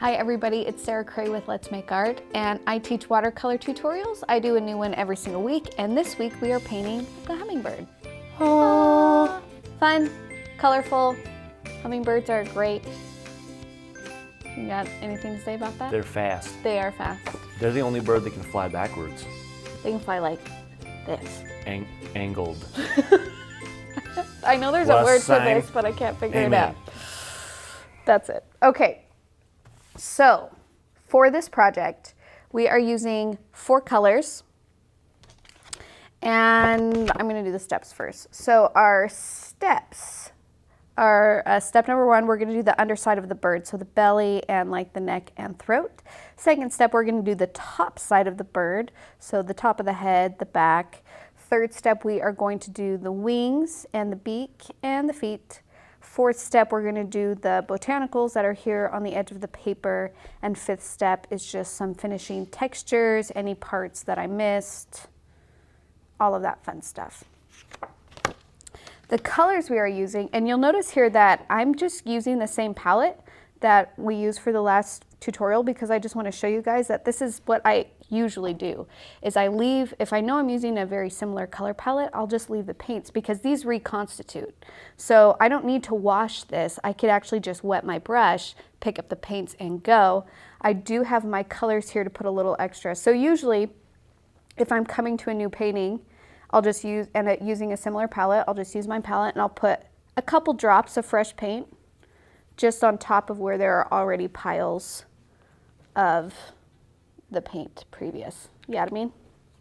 Hi everybody, it's Sarah Cray with Let's Make Art, and I teach watercolor tutorials. I do a new one every single week, and this week we are painting the hummingbird. Oh. Fun, colorful, hummingbirds are great. You got anything to say about that? They're fast. They are fast. They're the only bird that can fly backwards. They can fly like this. Angled. I know there's a word for this, but I can't figure it out. That's it. Okay. So, for this project, we are using 4 colors, and I'm going to do the steps first. So our steps are, step number 1, we're going to do the underside of the bird, so the belly and like the neck and throat. Second step, we're going to do the top side of the bird, so the top of the head, the back. Third step, we are going to do the wings and the beak and the feet. Fourth step, we're going to do the botanicals that are here on the edge of the paper. And fifth step is just some finishing textures, any parts that I missed, all of that fun stuff. The colors we are using, and you'll notice here that I'm just using the same palette that we used for the last tutorial because I just want to show you guys that this is what I usually do, is I leave, if I know I'm using a very similar color palette, I'll just leave the paints because these reconstitute. So I don't need to wash this. I could actually just wet my brush, pick up the paints and go. I do have my colors here to put a little extra. So usually if I'm coming to a new painting, I'll just use, and using a similar palette, I'll just use my palette and I'll put a couple drops of fresh paint just on top of where there are already piles of the paint previous. You know what I mean?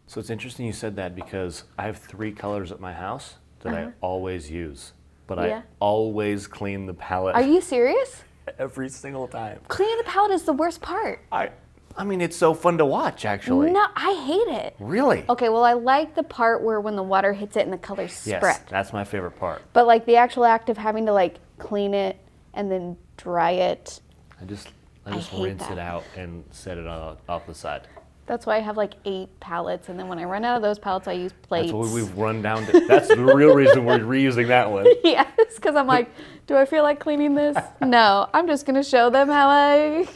So it's interesting you said that because I have 3 colors at my house that I always use, but I always clean the palette. Are you serious? Every single time. Cleaning the palette is the worst part. I mean, it's so fun to watch, actually. No, I hate it. Really? Okay, well, I like the part where when the water hits it and the colors spread. Yes, that's my favorite part. But like the actual act of having to like clean it and then dry it. I just rinse it out and set it off the side. That's why I have like 8 palettes, and then when I run out of those palettes, I use plates. That's what we've run down to. That's the real reason we're reusing that one. Yes, because I'm like, do I feel like cleaning this? No, I'm just going to show them how I'm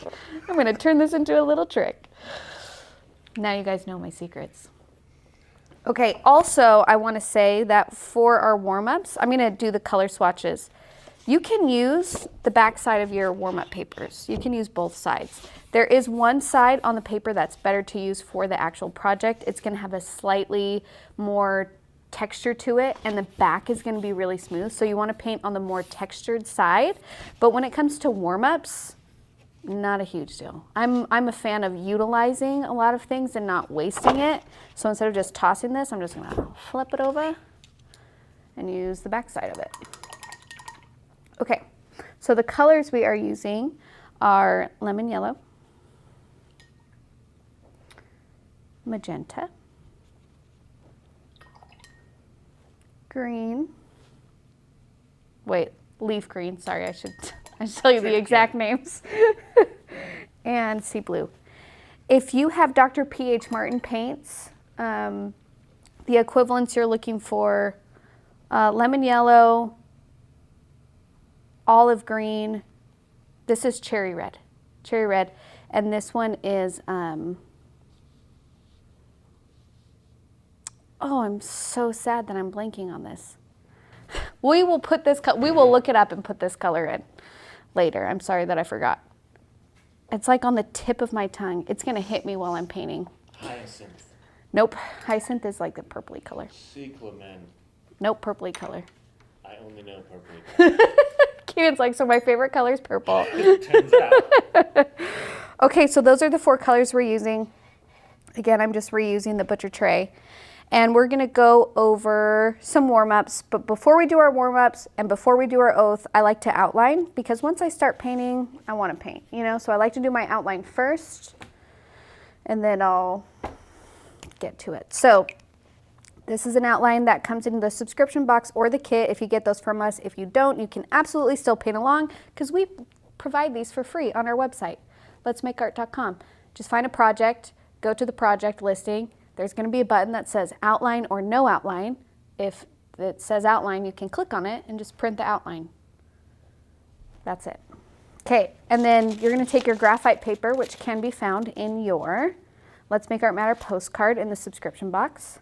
going to turn this into a little trick. Now you guys know my secrets. Okay, also I want to say that for our warm-ups, I'm going to do the color swatches. You can use the back side of your warm-up papers. You can use both sides. There is one side on the paper that's better to use for the actual project. It's going to have a slightly more texture to it, and the back is going to be really smooth. So you want to paint on the more textured side. But when it comes to warm-ups, not a huge deal. I'm a fan of utilizing a lot of things and not wasting it. So instead of just tossing this, I'm just going to flip it over and use the back side of it. Okay, so the colors we are using are lemon yellow, magenta, green, wait, leaf green, sorry, I should tell you the exact names, and sea blue. If you have Dr. P.H. Martin paints, the equivalents you're looking for, lemon yellow, olive green, this is cherry red, and this one is, oh, I'm so sad that I'm blanking on this. We will put this, we will look it up and put this color in later. I'm sorry that I forgot. It's like on the tip of my tongue. It's gonna hit me while I'm painting. Hyacinth. Nope, hyacinth is like the purpley color. Cyclamen. Nope, purpley color. I only know purpley color. Keegan's like, so my favorite color is purple. Turns out. Okay, so those are the 4 colors we're using. Again, I'm just reusing the butcher tray. And we're gonna go over some warm-ups, but before we do our warm-ups and before we do our oath, I like to outline, because once I start painting, I wanna paint, you know? So I like to do my outline first, and then I'll get to it. So this is an outline that comes in the subscription box or the kit if you get those from us. If you don't, you can absolutely still paint along because we provide these for free on our website, letsmakeart.com. Just find a project, go to the project listing. There's going to be a button that says outline or no outline. If it says outline, you can click on it and just print the outline. That's it. Okay, and then you're gonna take your graphite paper, which can be found in your Let's Make Art Matter postcard in the subscription box.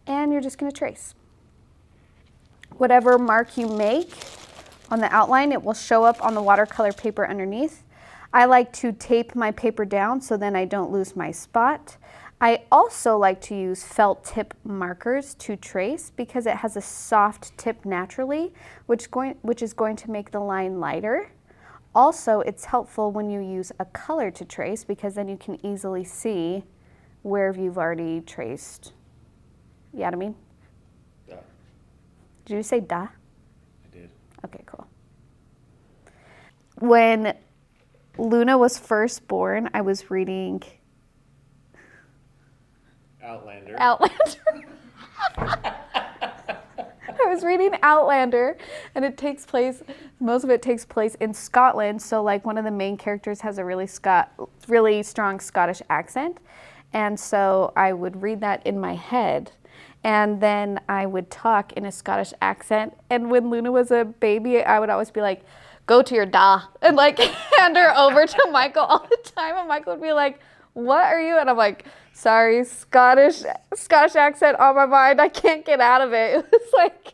And you're just gonna trace. Whatever mark you make on the outline, it will show up on the watercolor paper underneath. I like to tape my paper down so then I don't lose my spot. I also like to use felt tip markers to trace because it has a soft tip naturally, which is going to make the line lighter. Also, it's helpful when you use a color to trace because then you can easily see where you've already traced. You know what I mean? Yeah. Did you say da? I did. Okay, cool. When Luna was first born, I was reading Outlander. I was reading Outlander, and it takes place, most of it takes place in Scotland. So like one of the main characters has a really strong Scottish accent. And so I would read that in my head. And then I would talk in a Scottish accent. And when Luna was a baby, I would always be like, go to your da, and like hand her over to Michael all the time. And Michael would be like, what are you? And I'm like, sorry, Scottish accent on my mind. I can't get out of it. It was like,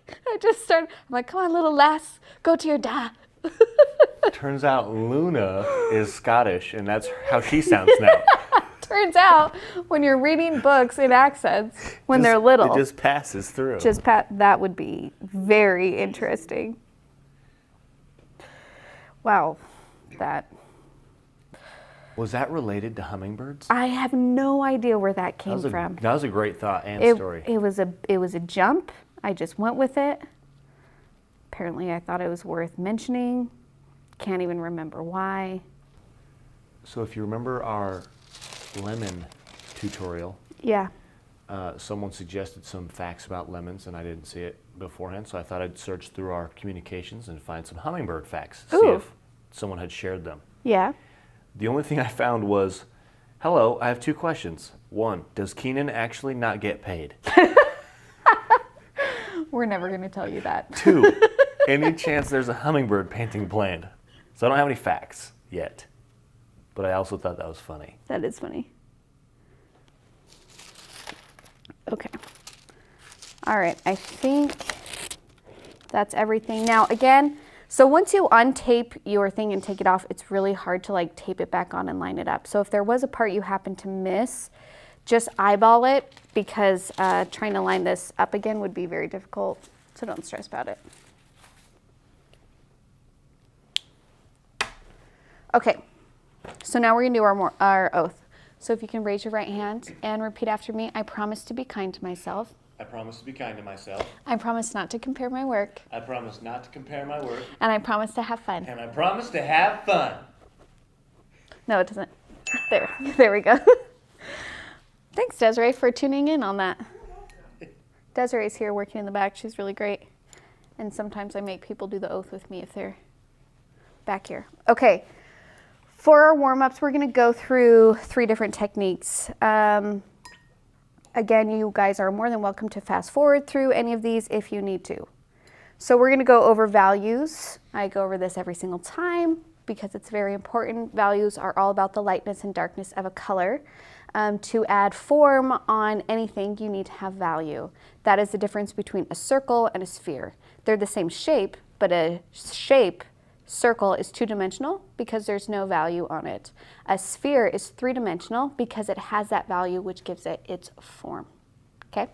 I'm like, come on, little lass, go to your da. Turns out Luna is Scottish, and that's how she sounds now. Turns out when you're reading books in accents when they're little, it just passes through. That would be very interesting. Wow, that. Was that related to hummingbirds? I have no idea where that came from. That was a great thought and story. It was a jump. I just went with it. Apparently, I thought it was worth mentioning. Can't even remember why. So if you remember our lemon tutorial, yeah, someone suggested some facts about lemons, and I didn't see it beforehand, so I thought I'd search through our communications and find some hummingbird facts, see if someone had shared them. Yeah. The only thing I found was, hello, I have 2 questions. 1, does Keenan actually not get paid? We're never going to tell you that. 2, any chance there's a hummingbird painting planned? So I don't have any facts yet, but I also thought that was funny. That is funny. Okay. All right, I think that's everything. Now, again, so once you untape your thing and take it off, it's really hard to like tape it back on and line it up. So if there was a part you happen to miss, just eyeball it because trying to line this up again would be very difficult. So don't stress about it. Okay, so now we're gonna do our oath. So if you can raise your right hand and repeat after me. I promise to be kind to myself. I promise to be kind to myself. I promise not to compare my work. I promise not to compare my work. And I promise to have fun. And I promise to have fun. No, it doesn't. There we go. Thanks, Desiree, for tuning in on that. Desiree's here working in the back. She's really great. And sometimes I make people do the oath with me if they're back here. Okay. For our warm-ups, we're going to go through 3 different techniques. Again, you guys are more than welcome to fast forward through any of these if you need to. So we're going to go over values. I go over this every single time because it's very important. Values are all about the lightness and darkness of a color. To add form on anything, you need to have value. That is the difference between a circle and a sphere. They're the same shape, but a circle is 2-dimensional because there's no value on it. A sphere is 3-dimensional because it has that value which gives it its form. Okay?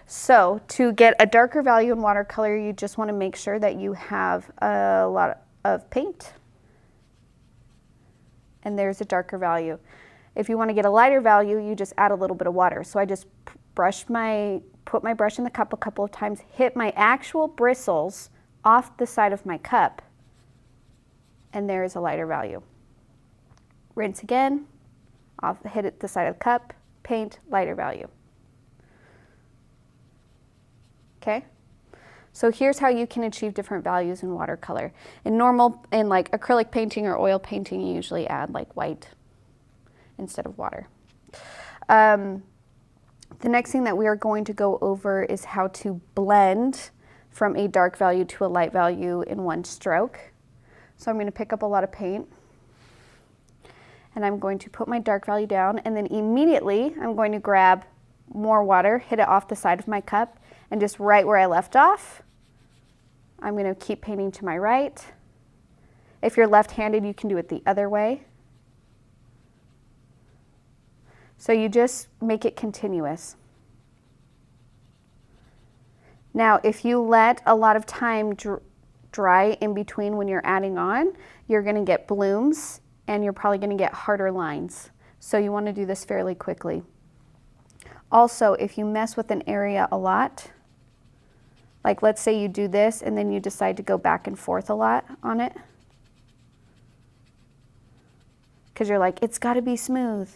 So to get a darker value in watercolor, you just want to make sure that you have a lot of paint. And there's a darker value. If you want to get a lighter value, you just add a little bit of water. So I just put my brush in the cup a couple of times, hit my actual bristles off the side of my cup, and there is a lighter value. Rinse again, hit it the side of the cup, paint, lighter value. Okay? So here's how you can achieve different values in watercolor. In like acrylic painting or oil painting, you usually add like white instead of water. The next thing that we are going to go over is how to blend from a dark value to a light value in one stroke. So I'm going to pick up a lot of paint. And I'm going to put my dark value down, and then immediately I'm going to grab more water, hit it off the side of my cup, and just right where I left off, I'm going to keep painting to my right. If you're left-handed, you can do it the other way. So you just make it continuous. Now, if you let a lot of time dry in between when you're adding on, you're going to get blooms and you're probably going to get harder lines. So you want to do this fairly quickly. Also, if you mess with an area a lot, like let's say you do this and then you decide to go back and forth a lot on it, because you're like, it's got to be smooth,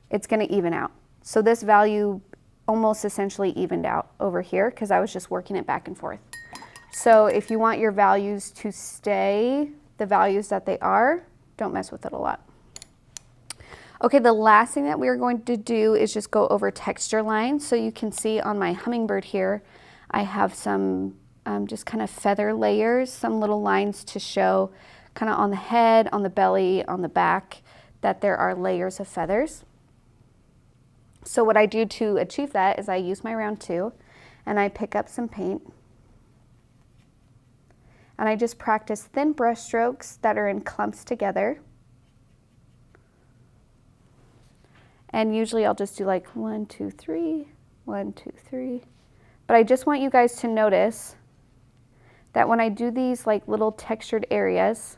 it's going to even out. So this value almost essentially evened out over here because I was just working it back and forth. So if you want your values to stay the values that they are, don't mess with it a lot. Okay, the last thing that we are going to do is just go over texture lines. So you can see on my hummingbird here, I have some just kind of feather layers, some little lines to show kind of on the head, on the belly, on the back, that there are layers of feathers. So what I do to achieve that is I use my round 2 and I pick up some paint and I just practice thin brush strokes that are in clumps together. And usually I'll just do like 1, 2, 3, 1, 2, 3. But I just want you guys to notice that when I do these like little textured areas,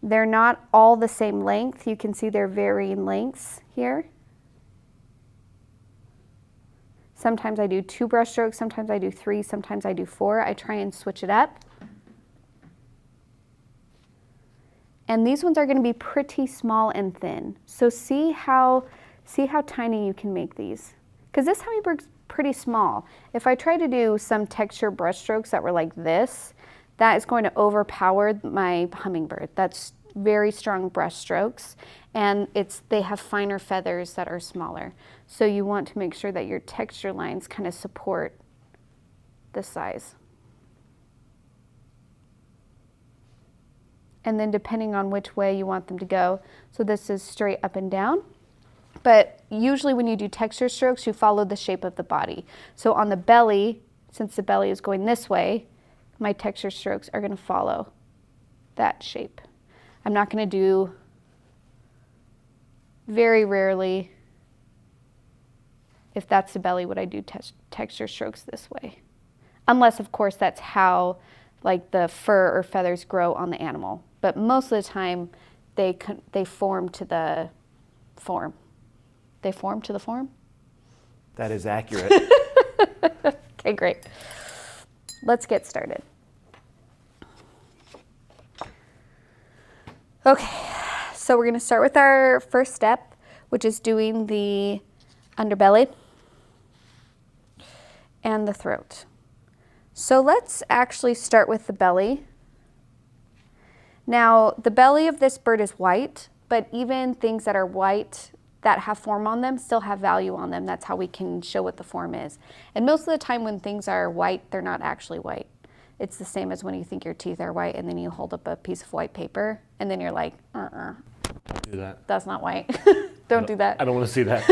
they're not all the same length. You can see they're varying lengths here. Sometimes I do 2 brush strokes, sometimes I do 3, sometimes I do 4. I try and switch it up. And these ones are going to be pretty small and thin. So see how tiny you can make these. Because this hummingbird's pretty small. If I try to do some texture brush strokes that were like this, that is going to overpower my hummingbird. That's very strong brush strokes, and they have finer feathers that are smaller. So you want to make sure that your texture lines kind of support the size. And then depending on which way you want them to go, so this is straight up and down. But usually when you do texture strokes, you follow the shape of the body. So on the belly, since the belly is going this way, my texture strokes are going to follow that shape. I'm not going to do, very rarely, if that's the belly, would I do texture strokes this way. Unless, of course, that's how like the fur or feathers grow on the animal. But most of the time, they form to the form. They form to the form? That is accurate. Okay, great. Let's get started. Okay, so we're going to start with our first step, which is doing the underbelly and the throat. So let's actually start with the belly. Now, the belly of this bird is white, but even things that are white that have form on them still have value on them. That's how we can show what the form is. And most of the time when things are white, they're not actually white. It's the same as when you think your teeth are white and then you hold up a piece of white paper and then you're like, Don't do that. That's not white. Don't do that. I don't want to see that.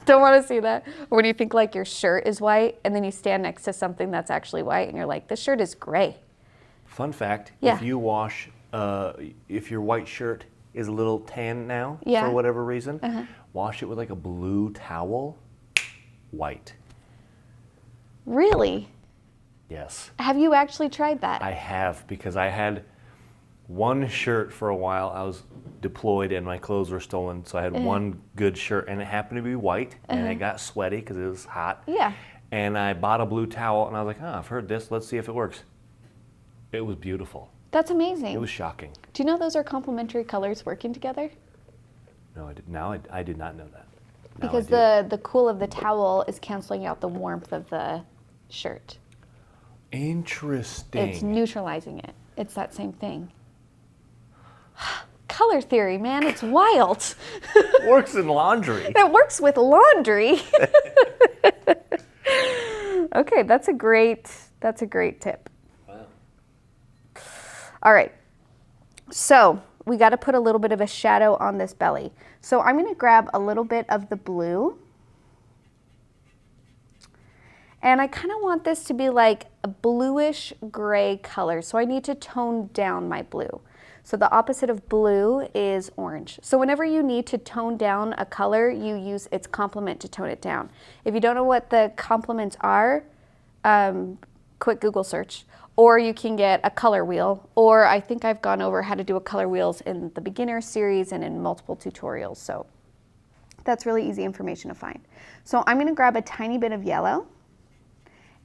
Don't want to see that. Or when you think like your shirt is white and then you stand next to something that's actually white and you're like, this shirt is gray. Fun fact, Yeah. if you wash, if your white shirt is a little tan now, Yeah. for whatever reason, wash it with like a blue towel, white. Really? Yes. Have you actually tried that? I have, because I had one shirt for a while. I was deployed and my clothes were stolen, so I had one good shirt and it happened to be white and it got sweaty because it was hot. Yeah. And I bought a blue towel and I was like, I've heard this, let's see if it works. It was beautiful. That's amazing. It was shocking. Do you know those are complementary colors working together? No, I did not know that. Now Because I do. the cool of the towel is canceling out the warmth of the shirt. Interesting. It's neutralizing it. It's that same thing. Color theory, man, it's wild. Works in laundry. That works with laundry. Okay, that's a great tip. Wow. All right, so we got to put a little bit of a shadow on this belly. So I'm going to grab a little bit of the blue. And I kind of want this to be like a bluish gray color. So I need to tone down my blue. So the opposite of blue is orange. So whenever you need to tone down a color, you use its complement to tone it down. If you don't know what the complements are, quick Google search. Or you can get a color wheel, or I think I've gone over how to do a color wheels in the beginner series and in multiple tutorials. So that's really easy information to find. So I'm going to grab a tiny bit of yellow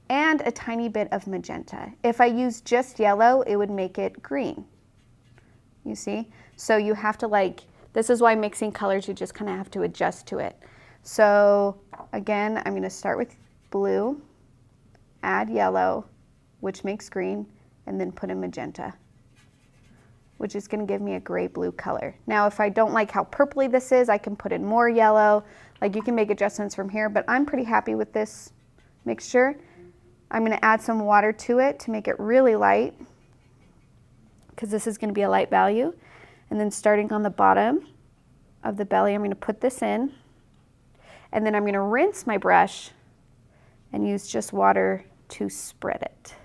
and a tiny bit of magenta. If I use just yellow, it would make it green. You see? So you have to this is why mixing colors, you just kind of have to adjust to it. So again, I'm going to start with blue, add yellow, which makes green, and then put in magenta, which is going to give me a gray blue color. Now, if I don't like how purpley this is, I can put in more yellow. Like, you can make adjustments from here, but I'm pretty happy with this mixture. I'm going to add some water to it to make it really light, because this is going to be a light value. And then starting on the bottom of the belly, I'm going to put this in, and then I'm going to rinse my brush and use just water to spread it.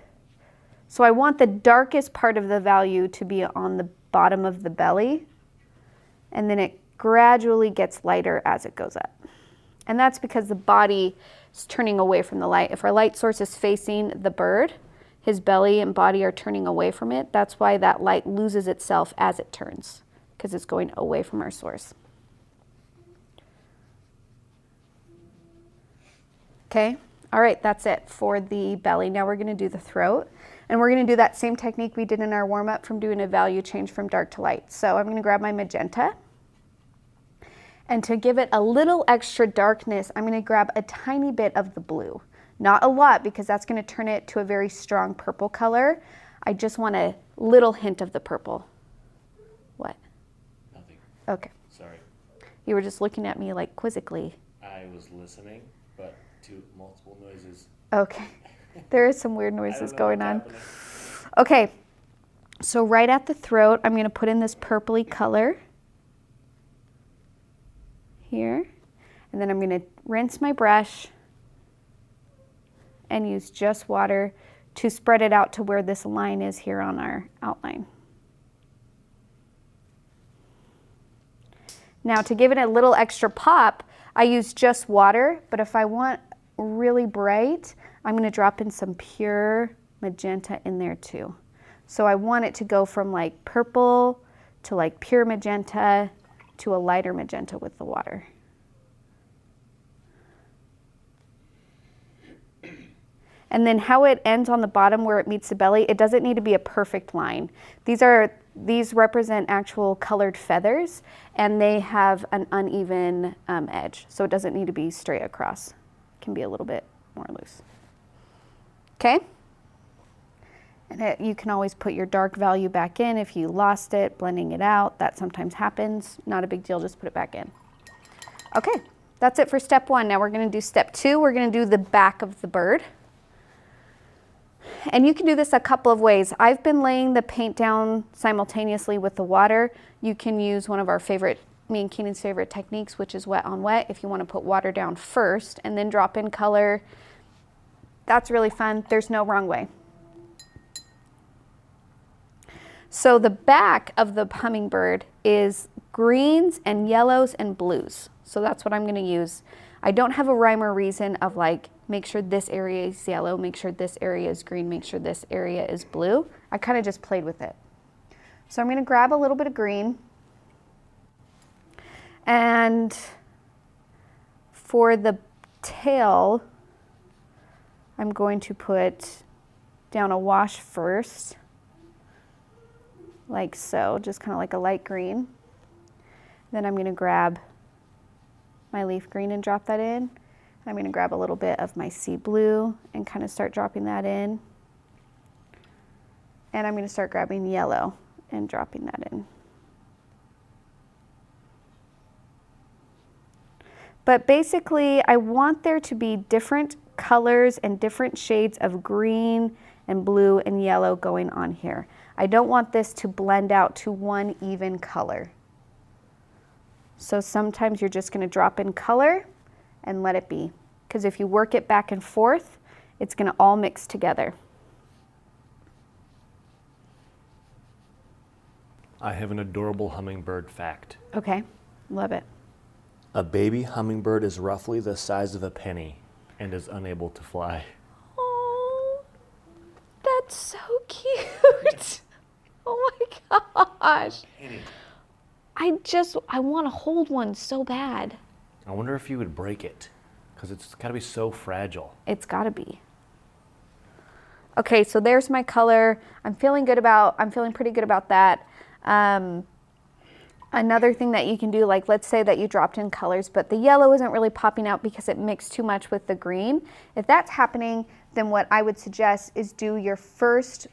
So I want the darkest part of the value to be on the bottom of the belly, and then it gradually gets lighter as it goes up. And that's because the body is turning away from the light. If our light source is facing the bird, his belly and body are turning away from it. That's why that light loses itself as it turns, because it's going away from our source. Okay, all right, that's it for the belly. Now we're going to do the throat. And we're going to do that same technique we did in our warm-up from doing a value change from dark to light. So I'm going to grab my magenta. And to give it a little extra darkness, I'm going to grab a tiny bit of the blue. Not a lot, because that's going to turn it to a very strong purple color. I just want a little hint of the purple. What? Nothing. Okay. Sorry. You were just looking at me like quizzically. I was listening, but to multiple noises. Okay. There is some weird noises going on. Okay, so right at the throat, I'm going to put in this purpley color here, and then I'm going to rinse my brush and use just water to spread it out to where this line is here on our outline. Now, to give it a little extra pop, I use just water, but if I want really bright, I'm going to drop in some pure magenta in there too. So I want it to go from like purple to like pure magenta to a lighter magenta with the water. And then how it ends on the bottom where it meets the belly, it doesn't need to be a perfect line. These represent actual colored feathers, and they have an uneven edge. So it doesn't need to be straight across. It can be a little bit more loose. Okay? And you can always put your dark value back in if you lost it, blending it out. That sometimes happens. Not a big deal, just put it back in. Okay, that's it for step one. Now we're going to do step two. We're going to do the back of the bird. And you can do this a couple of ways. I've been laying the paint down simultaneously with the water. You can use one of our favorite, me and Keenan's favorite techniques, which is wet on wet, if you want to put water down first and then drop in color. That's really fun. There's no wrong way. So the back of the hummingbird is greens and yellows and blues. So that's what I'm going to use. I don't have a rhyme or reason of like, make sure this area is yellow, make sure this area is green, make sure this area is blue. I kind of just played with it. So I'm going to grab a little bit of green. And for the tail, I'm going to put down a wash first, like so, just kind of like a light green. Then I'm going to grab my leaf green and drop that in. I'm going to grab a little bit of my sea blue and kind of start dropping that in. And I'm going to start grabbing yellow and dropping that in. But basically, I want there to be different colors and different shades of green and blue and yellow going on here. I don't want this to blend out to one even color. So sometimes you're just going to drop in color and let it be. Because if you work it back and forth, it's going to all mix together. I have an adorable hummingbird fact. Okay, love it. A baby hummingbird is roughly the size of a penny and is unable to fly. Oh, that's so cute. Oh my gosh. Penny. I want to hold one so bad. I wonder if you would break it, because it's got to be so fragile. It's got to be. Okay, so there's my color. I'm feeling pretty good about that. Another thing that you can do, like let's say that you dropped in colors, but the yellow isn't really popping out because it mixed too much with the green. If that's happening, then what I would suggest is do your first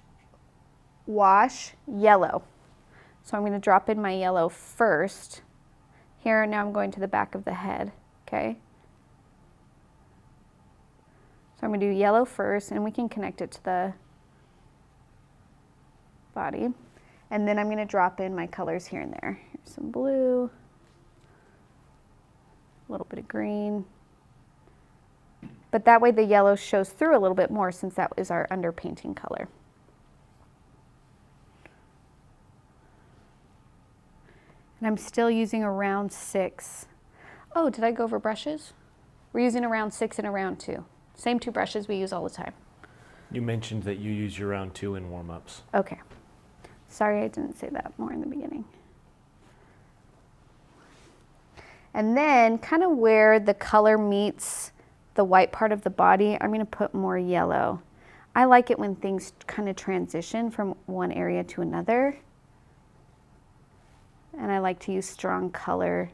wash yellow. So I'm going to drop in my yellow first. Here, now I'm going to the back of the head, okay? So I'm going to do yellow first, and we can connect it to the body. And then I'm going to drop in my colors here and there. Here's some blue, a little bit of green. But that way the yellow shows through a little bit more since that is our underpainting color. And I'm still using a round 6. Oh, did I go over brushes? We're using a round 6 and a round 2. Same 2 brushes we use all the time. You mentioned that you use your round 2 in warm-ups. Okay. Sorry, I didn't say that more in the beginning. And then kind of where the color meets the white part of the body, I'm going to put more yellow. I like it when things kind of transition from one area to another. And I like to use strong color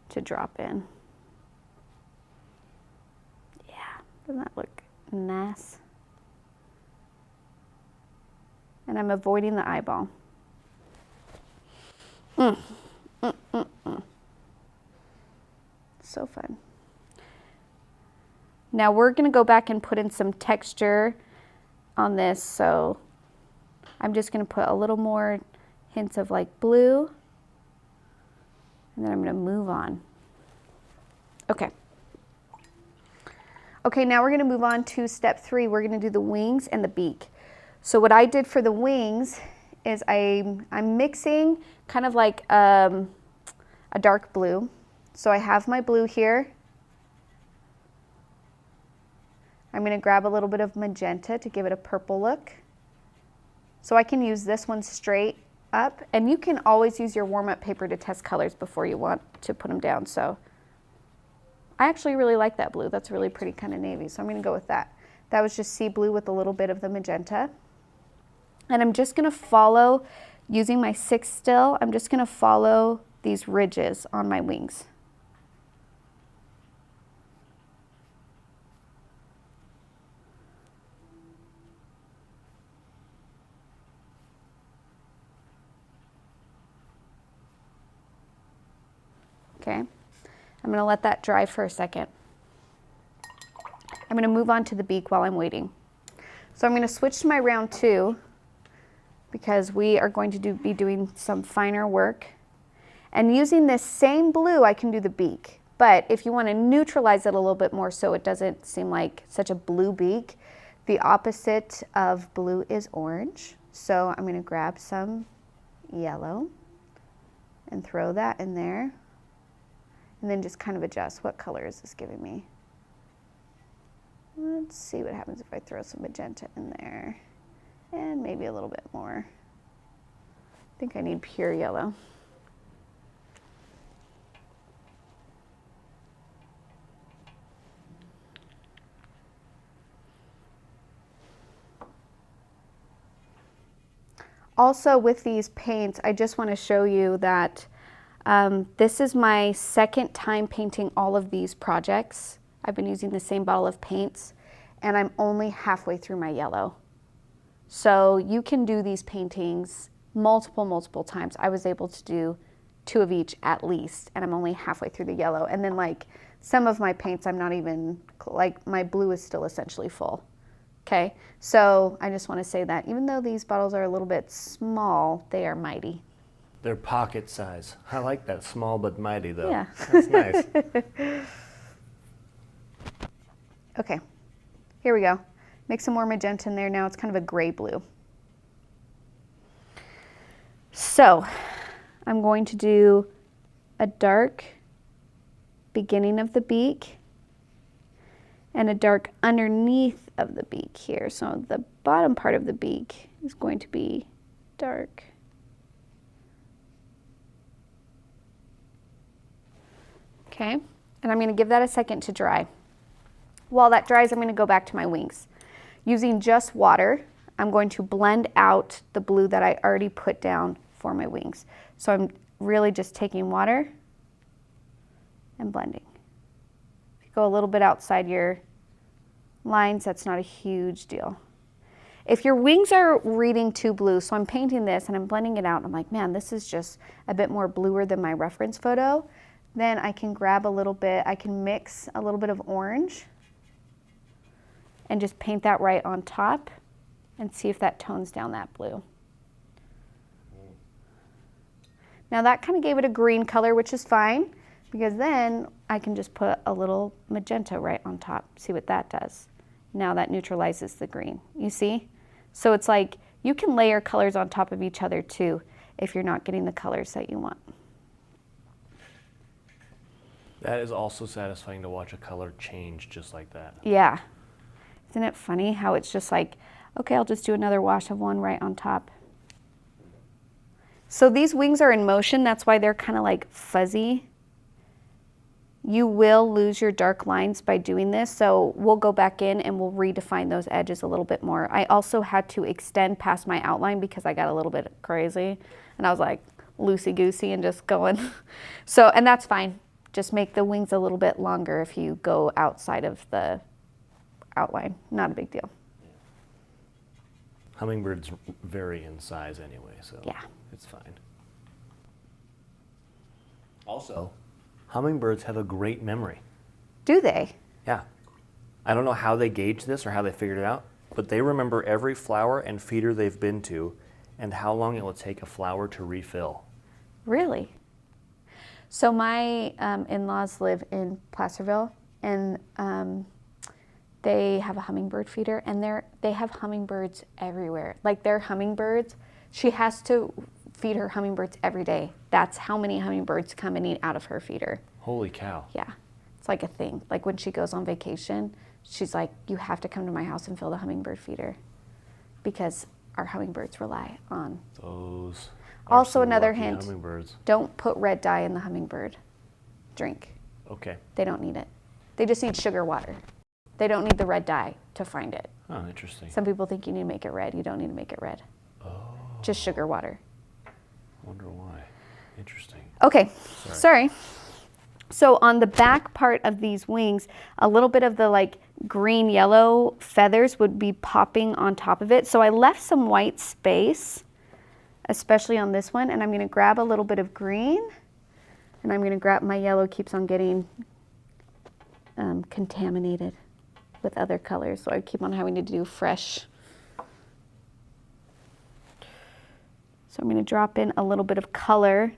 to drop in. Yeah, doesn't that look nice? And I'm avoiding the eyeball. So fun. Now we're going to go back and put in some texture on this, so I'm just going to put a little more hints of like blue, and then I'm going to move on. Okay. Okay, now we're going to move on to step 3. We're going to do the wings and the beak. So what I did for the wings is I'm mixing kind of like a dark blue. So I have my blue here. I'm going to grab a little bit of magenta to give it a purple look. So I can use this one straight up, and you can always use your warm-up paper to test colors before you want to put them down. So I actually really like that blue. That's really pretty kind of navy, so I'm going to go with that. That was just sea blue with a little bit of the magenta. And I'm just going to follow, using my 6 still, I'm just going to follow these ridges on my wings. Okay, I'm going to let that dry for a second. I'm going to move on to the beak while I'm waiting. So I'm going to switch to my round 2 because we are going to be doing some finer work. And using this same blue, I can do the beak. But if you want to neutralize it a little bit more so it doesn't seem like such a blue beak, the opposite of blue is orange. So I'm going to grab some yellow and throw that in there. And then just kind of adjust. What color is this giving me? Let's see what happens if I throw some magenta in there. And maybe a little bit more. I think I need pure yellow. Also with these paints, I just want to show you that this is my 2nd time painting all of these projects. I've been using the same bottle of paints, and I'm only halfway through my yellow. So you can do these paintings multiple times. I was able to do 2 of each at least, and I'm only halfway through the yellow. And then like some of my paints, I'm not even, like my blue is still essentially full. Okay, so I just want to say that even though these bottles are a little bit small, they are mighty. They're pocket size. I like that, small but mighty though. Yeah. That's nice. Okay, here we go. Mix some more magenta in there. Now it's kind of a gray blue. So I'm going to do a dark beginning of the beak and a dark underneath of the beak here. So the bottom part of the beak is going to be dark. Okay, and I'm going to give that a second to dry. While that dries, I'm going to go back to my wings. Using just water, I'm going to blend out the blue that I already put down for my wings. So I'm really just taking water and blending. If you go a little bit outside your lines, that's not a huge deal. If your wings are reading too blue, so I'm painting this and I'm blending it out, and I'm like, man, this is just a bit more bluer than my reference photo, then I can grab a little bit, I can mix a little bit of orange and just paint that right on top and see if that tones down that blue. Now that kind of gave it a green color, which is fine, because then I can just put a little magenta right on top. See what that does. Now that neutralizes the green, you see? So it's like you can layer colors on top of each other too if you're not getting the colors that you want. That is also satisfying to watch a color change just like that. Yeah. Isn't it funny how it's just like, okay, I'll just do another wash of one right on top. So these wings are in motion, that's why they're kind of like fuzzy. You will lose your dark lines by doing this, so we'll go back in and we'll redefine those edges a little bit more. I also had to extend past my outline because I got a little bit crazy and I was like loosey-goosey and just going. So, and that's fine. Just make the wings a little bit longer if you go outside of the outline. Not a big deal. Hummingbirds vary in size anyway, so Yeah. it's fine. Also, hummingbirds have a great memory. Do they? Yeah. I don't know how they gauge this or how they figured it out, but they remember every flower and feeder they've been to and how long it will take a flower to refill. Really? So my in-laws live in Placerville, and they have a hummingbird feeder, and they have hummingbirds everywhere. Like their hummingbirds, she has to feed her hummingbirds every day. That's how many hummingbirds come and eat out of her feeder. Holy cow. Yeah, it's like a thing. Like when she goes on vacation, she's like, you have to come to my house and fill the hummingbird feeder because our hummingbirds rely on. Those Also, are some another lucky hint, hummingbirds. don't put red dye in the hummingbird drink. Okay. They don't need it. They just need sugar water. They don't need the red dye to find it. Oh, interesting. Some people think you need to make it red. You don't need to make it red. Oh. Just sugar water. Wonder why. Interesting. Okay, sorry. So on the back part of these wings, a little bit of the like green yellow feathers would be popping on top of it. So I left some white space, especially on this one, and I'm gonna grab a little bit of green, and I'm gonna grab, my yellow keeps on getting contaminated with other colors, so I keep on having to do fresh. So I'm gonna drop in a little bit of color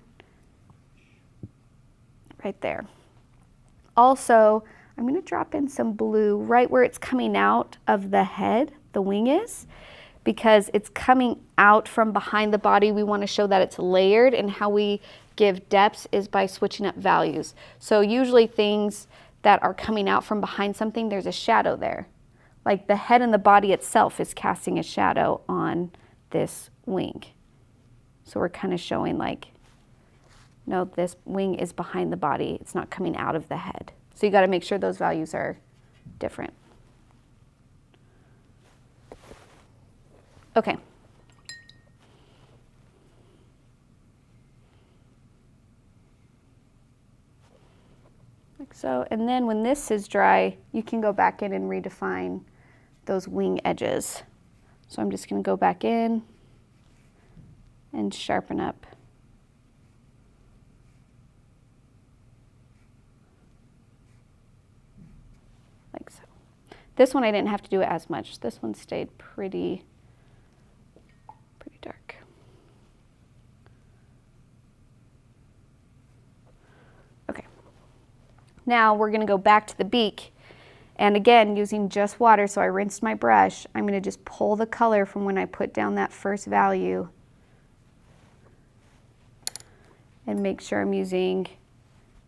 right there. Also, I'm gonna drop in some blue right where it's coming out of the head, the wing is, because it's coming out from behind the body. We wanna show that it's layered, and how we give depths is by switching up values. So usually things that are coming out from behind something, there's a shadow there. Like the head and the body itself is casting a shadow on this wing. So we're kind of showing like, no, this wing is behind the body. It's not coming out of the head. So you got to make sure those values are different. Okay. Like so, and then when this is dry, you can go back in and redefine those wing edges. So I'm just going to go back in and sharpen up. Like so. This one I didn't have to do it as much. This one stayed pretty dark. Okay. Now we're gonna go back to the beak, and again, using just water, so I rinsed my brush, I'm gonna just pull the color from when I put down that first value and make sure I'm using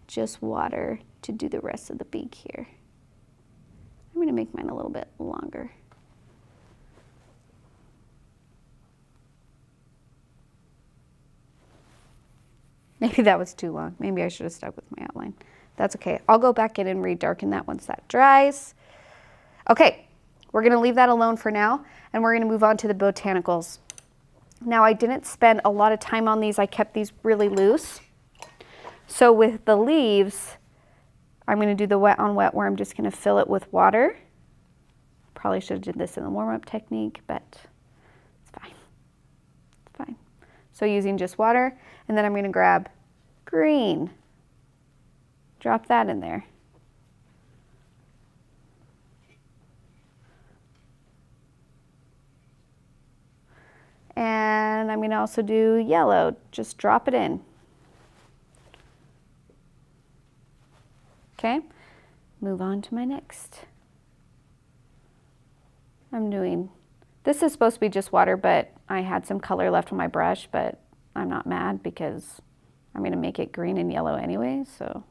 just water to do the rest of the beak here. I'm gonna make mine a little bit longer. Maybe that was too long. Maybe I should have stuck with my outline. That's okay. I'll go back in and redarken that once that dries. Okay, we're gonna leave that alone for now, and we're gonna move on to the botanicals. Now, I didn't spend a lot of time on these. I kept these really loose. So with the leaves, I'm gonna do the wet on wet where I'm just gonna fill it with water. Probably should have did this in the warm-up technique, but it's fine. It's fine. So using just water, and then I'm gonna grab green. Drop that in there. And I'm gonna also do yellow, just drop it in. Okay, move on to my next. I'm doing, this is supposed to be just water, but I had some color left on my brush, but I'm not mad because I'm gonna make it green and yellow anyway, so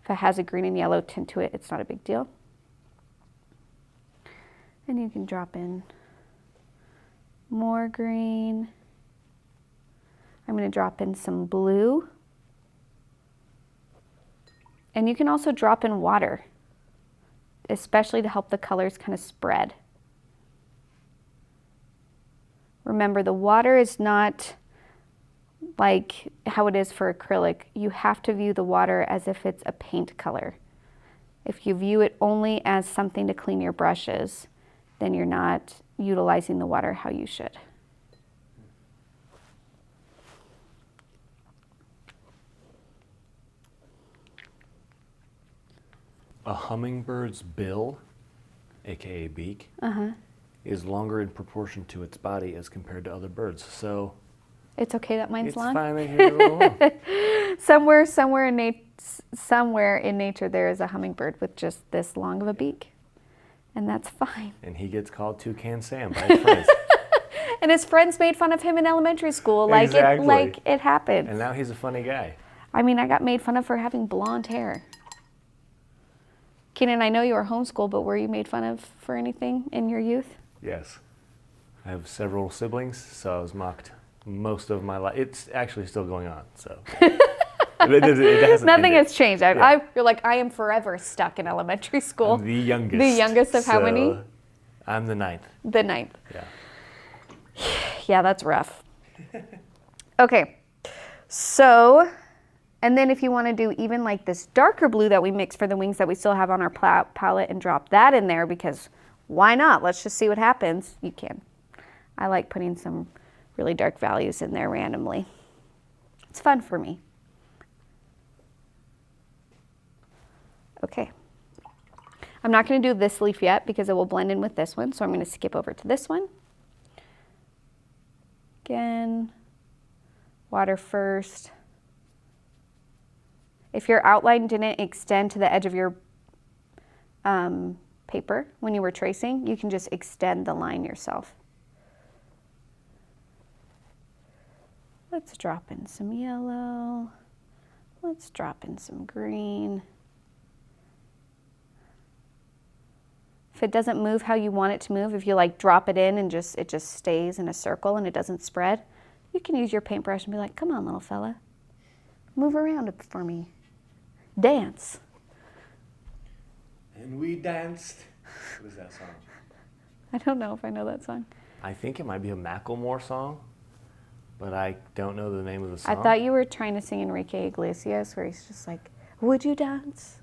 if it has a green and yellow tint to it, it's not a big deal. And you can drop in more green. I'm gonna drop in some blue. And you can also drop in water, especially to help the colors kind of spread. Remember, the water is not like how it is for acrylic. You have to view the water as if it's a paint color. If you view it only as something to clean your brushes, then you're not utilizing the water how you should. A hummingbird's bill, aka beak, is longer in proportion to its body as compared to other birds. So it's okay that mine's long? It's fine that yours is a little long. somewhere in nature there is a hummingbird with just this long of a beak, and that's fine. And he gets called Toucan Sam by his friends. And his friends made fun of him in elementary school. Exactly. It happened. And now he's a funny guy. I mean, I got made fun of for having blonde hair. Keenan, I know you were homeschooled, but were you made fun of for anything in your youth? Yes. I have several siblings, so I was mocked most of my life. It's actually still going on, so. it hasn't Nothing ended. has changed. You're like, I am forever stuck in elementary school. I'm the youngest. The youngest of how many? I'm the 9th. The 9th. Yeah. Yeah, that's rough. Okay, so, and then if you want to do even like this darker blue that we mixed for the wings that we still have on our palette and drop that in there, because why not? Let's just see what happens. You can. I like putting some really dark values in there randomly. It's fun for me. Okay. I'm not going to do this leaf yet because it will blend in with this one, so I'm going to skip over to this one. Again, water first. If your outline didn't extend to the edge of your paper when you were tracing, you can just extend the line yourself. Let's drop in some yellow. Let's drop in some green. If it doesn't move how you want it to move, if you like drop it in and it just stays in a circle and it doesn't spread, you can use your paintbrush and be like, come on, little fella, move around for me. Dance. And we danced. What is that song? I don't know if I know that song. I think it might be a Macklemore song, but I don't know the name of the song. I thought you were trying to sing Enrique Iglesias, where he's just like, would you dance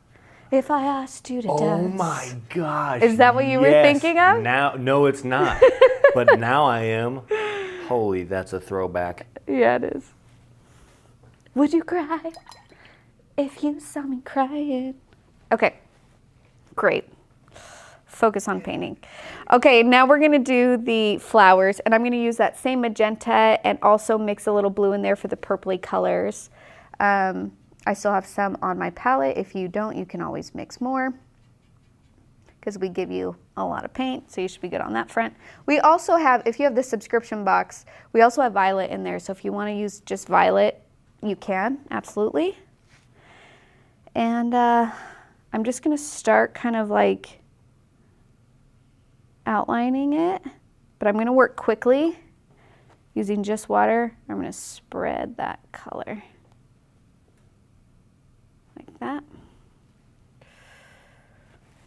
if I asked you to dance? Oh my gosh. Is that what you were thinking of? Now, no, it's not. But now I am. Holy, that's a throwback. Yeah, it is. Would you cry if you saw me crying? Okay, great. focus on painting. Okay, now we're gonna do the flowers, and I'm gonna use that same magenta and also mix a little blue in there for the purpley colors. I still have some on my palette. If you don't, you can always mix more because we give you a lot of paint, so you should be good on that front. We also have, if you have the subscription box, we also have violet in there, so if you wanna use just violet, you can, absolutely. And I'm just gonna start kind of like outlining it, but I'm gonna work quickly using just water. I'm gonna spread that color like that.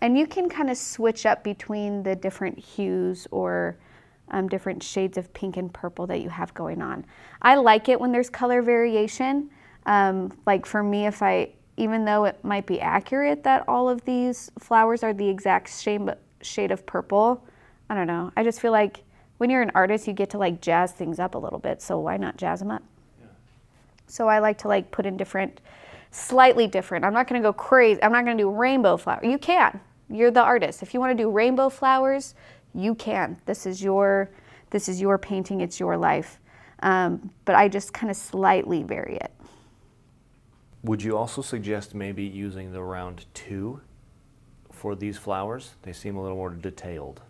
And you can kind of switch up between the different hues or different shades of pink and purple that you have going on. I like it when there's color variation. Like for me, even though it might be accurate that all of these flowers are the exact shade of purple, I don't know. I just feel like when you're an artist, you get to like jazz things up a little bit, so why not jazz them up? Yeah. So I like to like put in different, slightly different. I'm not gonna go crazy. I'm not gonna do rainbow flowers. You can. You're the artist. If you wanna do rainbow flowers, you can. This is your painting, it's your life. But I just kind of slightly vary it. Would you also suggest maybe using the round 2 for these flowers? They seem a little more detailed.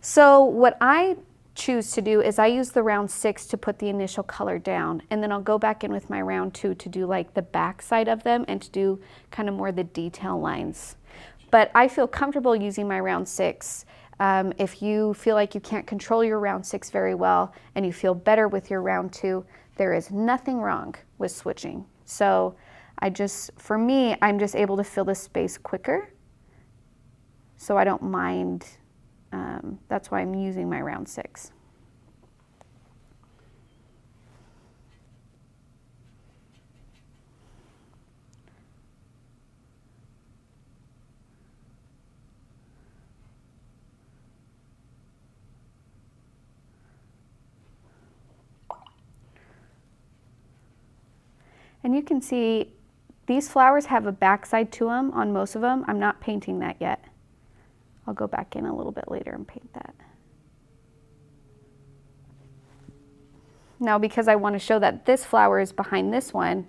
So what I choose to do is I use the round 6 to put the initial color down, and then I'll go back in with my round 2 to do like the back side of them and to do kind of more the detail lines. But I feel comfortable using my round 6. If you feel like you can't control your round 6 very well and you feel better with your round 2, there is nothing wrong with switching. So for me, I'm just able to fill the space quicker. So I don't mind, that's why I'm using my round 6. And you can see these flowers have a backside to them on most of them. I'm not painting that yet. I'll go back in a little bit later and paint that. Now, because I want to show that this flower is behind this one,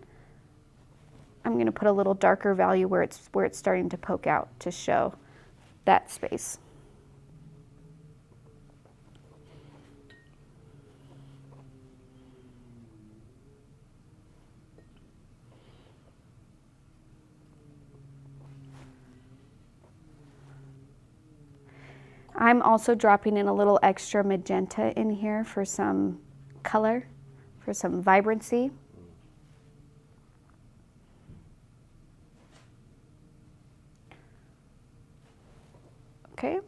I'm going to put a little darker value where it's starting to poke out to show that space. I'm also dropping in a little extra magenta in here for some color, for some vibrancy. Okay.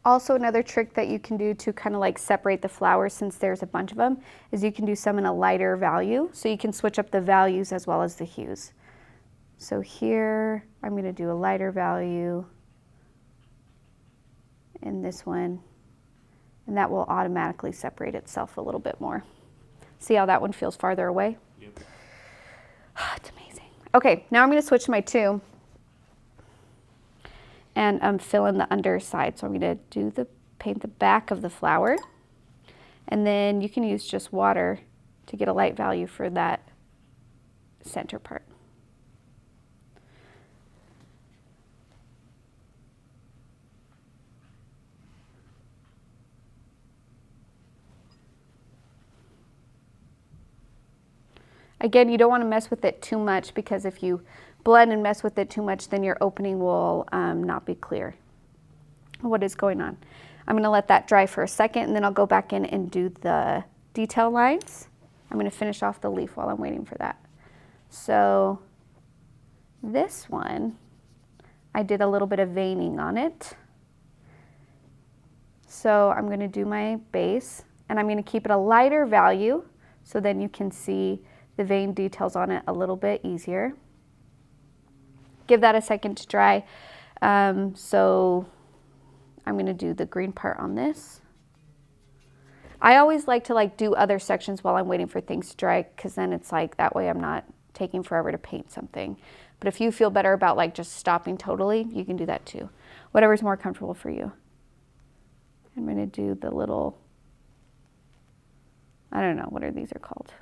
Also, another trick that you can do to kind of like separate the flowers, since there's a bunch of them, is you can do some in a lighter value. So you can switch up the values as well as the hues. So here, I'm going to do a lighter value in this one, and that will automatically separate itself a little bit more. See how that one feels farther away? Yep. It's amazing. Okay, now I'm going to switch to my 2 and fill in the underside. So I'm going to paint the back of the flower, and then you can use just water to get a light value for that center part. Again, you don't want to mess with it too much, because if you blend and mess with it too much, then your opening will not be clear what is going on. I'm going to let that dry for a second, and then I'll go back in and do the detail lines. I'm going to finish off the leaf while I'm waiting for that. So this one, I did a little bit of veining on it. So I'm going to do my base, and I'm going to keep it a lighter value, so then you can see the vein details on it a little bit easier. Give that a second to dry. So I'm going to do the green part on this. I always like to do other sections while I'm waiting for things to dry, because then it's like that way I'm not taking forever to paint something. But if you feel better about like just stopping totally, you can do that too. Whatever's more comfortable for you. I'm going to do the little, I don't know, what are these are called?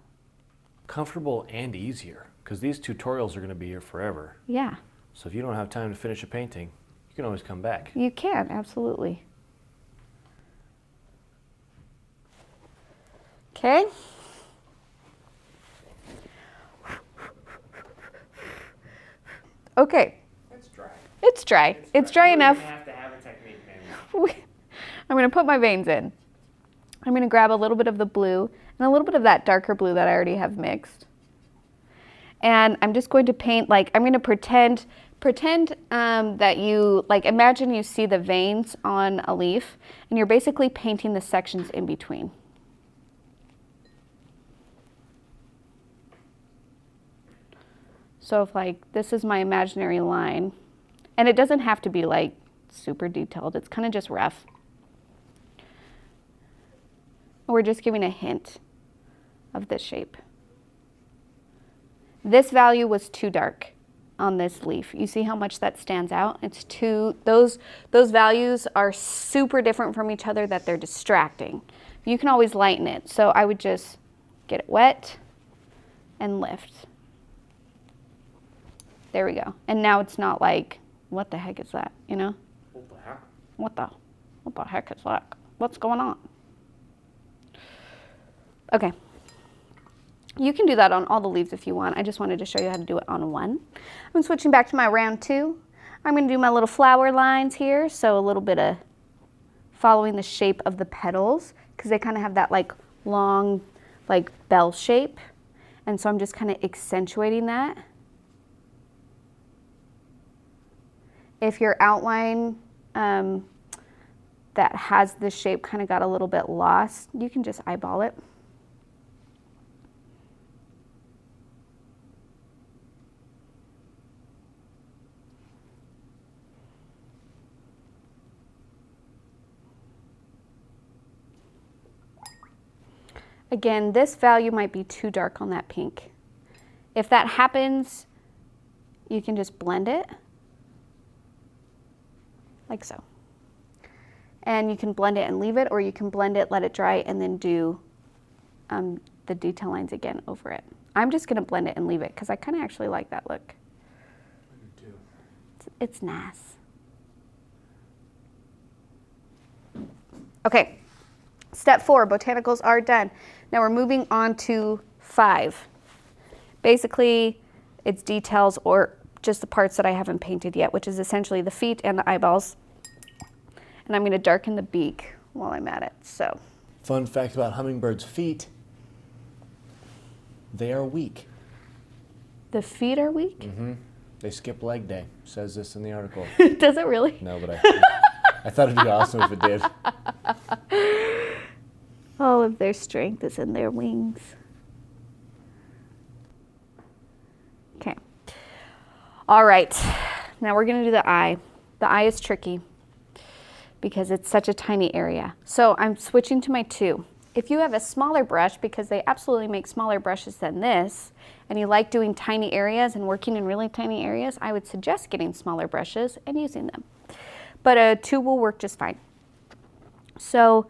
Comfortable and easier, because these tutorials are going to be here forever. Yeah. So if you don't have time to finish a painting, you can always come back. You can, absolutely. Okay. Okay. It's dry. It's dry. It's dry enough. You have to have a technique, man. I'm going to put my veins in. I'm going to grab a little bit of the blue and a little bit of that darker blue that I already have mixed. And I'm just going to paint, like, I'm going to pretend that you, like, imagine you see the veins on a leaf, and you're basically painting the sections in between. So if, like, this is my imaginary line, and it doesn't have to be, like, super detailed. It's kind of just rough. We're just giving a hint of this shape. This value was too dark on this leaf. You see how much that stands out? It's too, those values are super different from each other that they're distracting. You can always lighten it. So I would just get it wet and lift. There we go. And now it's not like, what the heck is that, you know? What the heck? What the heck is that? What's going on? Okay. You can do that on all the leaves if you want. I just wanted to show you how to do it on one. I'm switching back to my round 2. I'm going to do my little flower lines here. So a little bit of following the shape of the petals, because they kind of have that like long like bell shape. And so I'm just kind of accentuating that. If your outline that has this shape kind of got a little bit lost, you can just eyeball it. Again, this value might be too dark on that pink. If that happens, you can just blend it, like so. And you can blend it and leave it, or you can blend it, let it dry, and then do the detail lines again over it. I'm just gonna blend it and leave it, because I kind of actually like that look. I do too. It's nice. Okay, step 4, botanicals are done. Now we're moving on to 5. Basically, it's details or just the parts that I haven't painted yet, which is essentially the feet and the eyeballs. And I'm going to darken the beak while I'm at it. So, Fun fact about hummingbirds' feet, they are weak. the feet are weak? Mm-hmm. They skip leg day, says this in the article. Does it really? No, but I thought it'd be awesome if it did. All of their strength is in their wings. Okay. All right. Now we're going to do the eye. The eye is tricky because it's such a tiny area. So I'm switching to my 2. If you have a smaller brush, because they absolutely make smaller brushes than this, and you like doing tiny areas and working in really tiny areas, I would suggest getting smaller brushes and using them. But a 2 will work just fine. So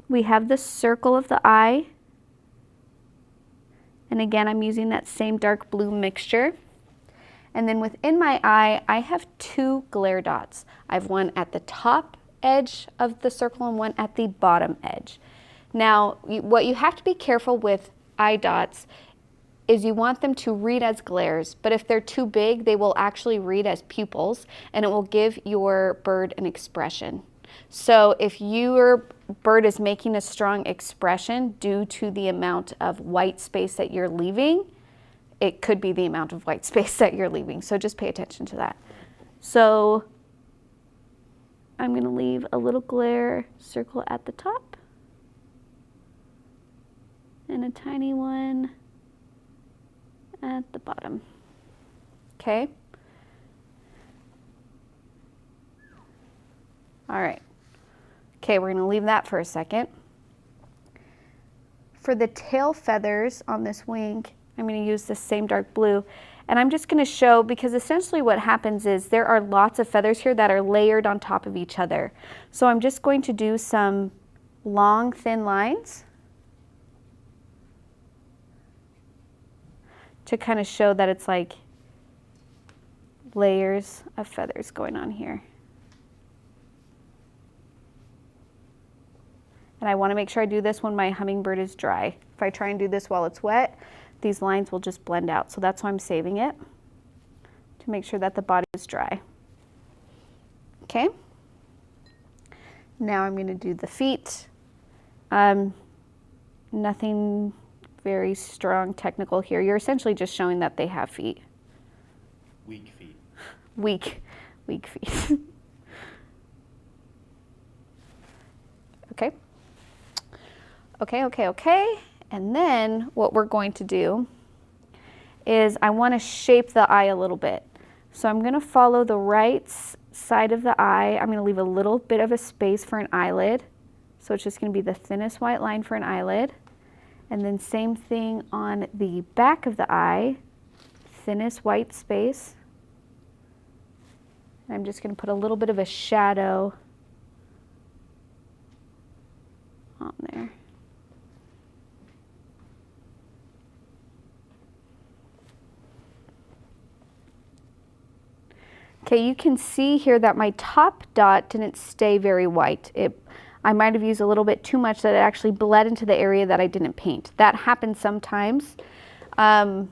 we have the circle of the eye. And again, I'm using that same dark blue mixture. And then within my eye, I have 2 glare dots. I have one at the top edge of the circle and one at the bottom edge. Now, what you have to be careful with eye dots is you want them to read as glares, but if they're too big, they will actually read as pupils, and it will give your bird an expression. So if your bird is making a strong expression due to the amount of white space that you're leaving, it could be the amount of white space that you're leaving. So just pay attention to that. So I'm going to leave a little glare circle at the top and a tiny one at the bottom. Okay. All right. Okay, we're going to leave that for a second. For the tail feathers on this wing, I'm going to use the same dark blue, And I'm just going to show, because essentially what happens is there are lots of feathers here that are layered on top of each other. So I'm just going to do some long, thin lines to kind of show that it's like layers of feathers going on here. And I want to make sure I do this when my hummingbird is dry. If I try and do this while it's wet, these lines will just blend out. So that's why I'm saving it, to make sure that the body is dry. Okay. Now I'm going to do the feet. Nothing very strong technical here. You're essentially just showing that they have feet. Weak feet. Weak feet. Okay. Okay. And then what we're going to do is I want to shape the eye a little bit. So I'm going to follow the right side of the eye. I'm going to leave a little bit of a space for an eyelid. So it's just going to be the thinnest white line for an eyelid. And then same thing on the back of the eye, thinnest white space. And I'm just going to put a little bit of a shadow on there. Okay, you can see here that my top dot didn't stay very white. I might have used a little bit too much, that it actually bled into the area that I didn't paint. That happens sometimes. I'm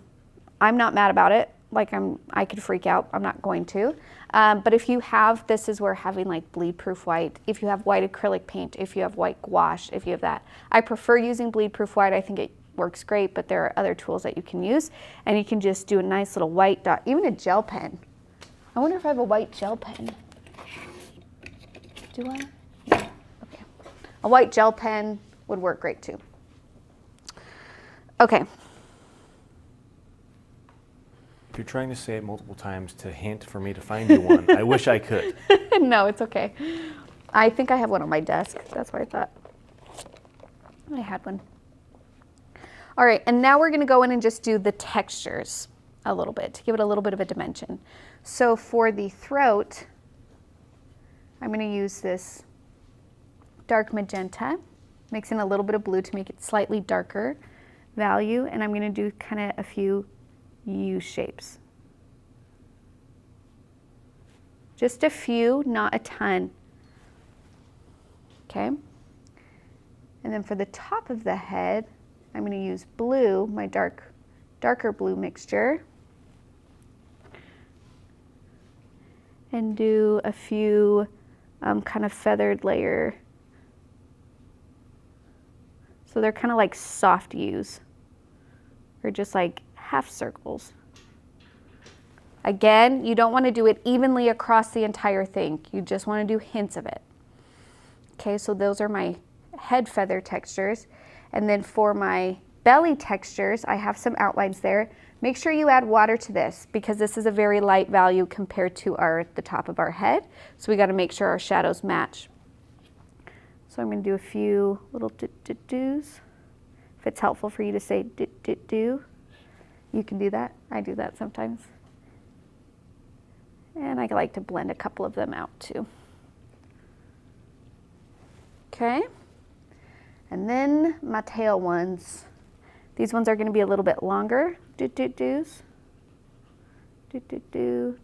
not mad about it. Like I could freak out. I'm not going to. But if you have, this is where having like bleed-proof white, if you have white acrylic paint, if you have white gouache, if you have that. I prefer using bleed-proof white. I think it works great, but there are other tools that you can use. And you can just do a nice little white dot, even a gel pen. I wonder if I have a white gel pen. Do I? No. Okay. A white gel pen would work great too. Okay. If you're trying to say it multiple times to hint for me to find you one, I wish I could. No, it's okay. I think I have one on my desk. That's why I thought I had one. All right, and now we're going to go in and just do the textures a little bit to give it a little bit of a dimension. So for the throat, I'm going to use this dark magenta, mix in a little bit of blue to make it slightly darker value, and I'm going to do kind of a few U shapes. Just a few, not a ton. Okay. And then for the top of the head, I'm going to use blue, my darker blue mixture, and do a few kind of feathered layer. So they're kind of like soft U's, or just like half circles. Again, you don't want to do it evenly across the entire thing. You just want to do hints of it. Okay, so those are my head feather textures. And then for my belly textures, I have some outlines there. Make sure you add water to this, because this is a very light value compared to the top of our head. So we got to make sure our shadows match. So I'm going to do a few little do's. If it's helpful for you to say do, you can do that. I do that sometimes. And I like to blend a couple of them out too. Okay. And then my tail ones. These ones are going to be a little bit longer. Do's. Do.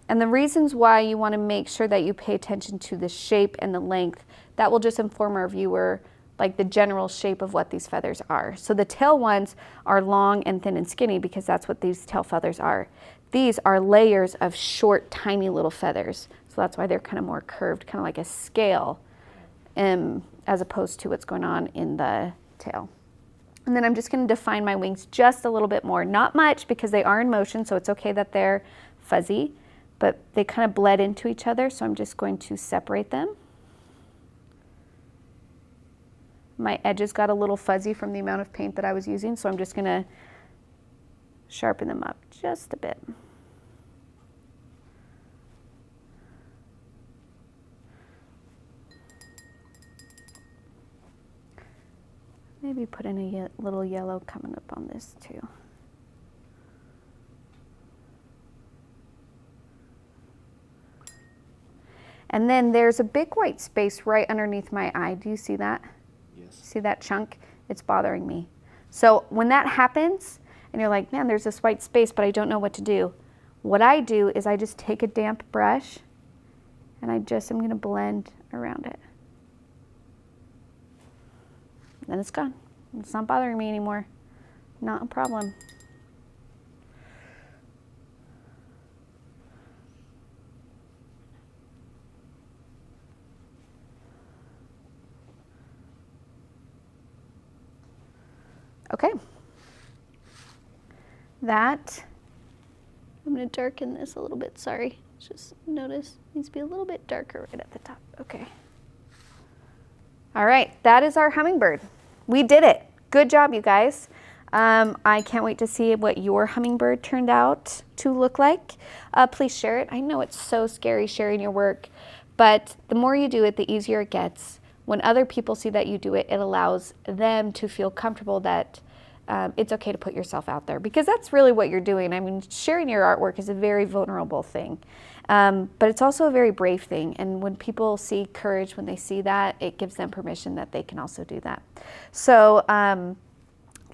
And the reasons why you want to make sure that you pay attention to the shape and the length, that will just inform our viewer like the general shape of what these feathers are. So the tail ones are long and thin and skinny because that's what these tail feathers are. These are layers of short, tiny little feathers. So that's why they're kind of more curved, kind of like a scale, as opposed to what's going on in the tail. And then I'm just going to define my wings just a little bit more. Not much, because they are in motion, so it's okay that they're fuzzy, but they kind of bled into each other, so I'm just going to separate them. My edges got a little fuzzy from the amount of paint that I was using, so I'm just going to sharpen them up just a bit. Maybe put in a little yellow coming up on this too. And then there's a big white space right underneath my eye. Do you see that? Yes. See that chunk? It's bothering me. So when that happens, and you're like, man, there's this white space, but I don't know what to do. What I do is I just take a damp brush, and I'm gonna blend around it. Then it's gone. It's not bothering me anymore. Not a problem. Okay. That, I'm going to darken this a little bit, sorry. Just notice, it needs to be a little bit darker right at the top. Okay. All right, that is our hummingbird. We did it. Good job, you guys. I can't wait to see what your hummingbird turned out to look like. Please share it. I know it's so scary sharing your work, but the more you do it, the easier it gets. When other people see that you do it, it allows them to feel comfortable that it's okay to put yourself out there, because that's really what you're doing. I mean, sharing your artwork is a very vulnerable thing, but it's also a very brave thing. And when people see courage, when they see that, it gives them permission that they can also do that. So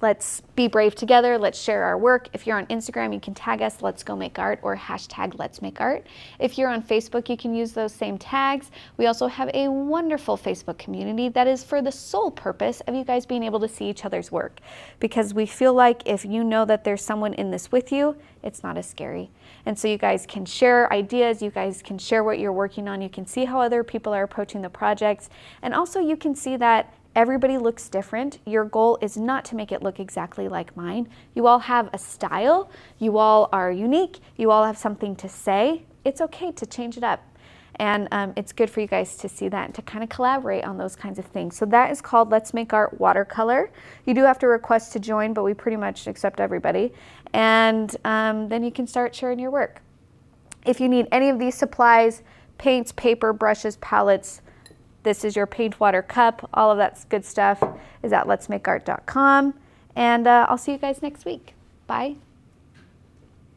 let's be brave together. Let's share our work. If you're on Instagram, you can tag us, Let's Go Make Art, or hashtag Let's Make Art. If you're on Facebook, you can use those same tags. We also have a wonderful Facebook community that is for the sole purpose of you guys being able to see each other's work, because we feel like if you know that there's someone in this with you, it's not as scary. And so you guys can share ideas, you guys can share what you're working on, you can see how other people are approaching the projects, and also you can see that everybody looks different. Your goal is not to make it look exactly like mine. You all have a style. You all are unique. You all have something to say. It's okay to change it up. And it's good for you guys to see that and to kind of collaborate on those kinds of things. So that is called Let's Make Art Watercolor. You do have to request to join, but we pretty much accept everybody. And then you can start sharing your work. If you need any of these supplies, paints, paper, brushes, palettes, this is your paint water cup, all of that good stuff is at letsmakeart.com. And I'll see you guys next week. Bye.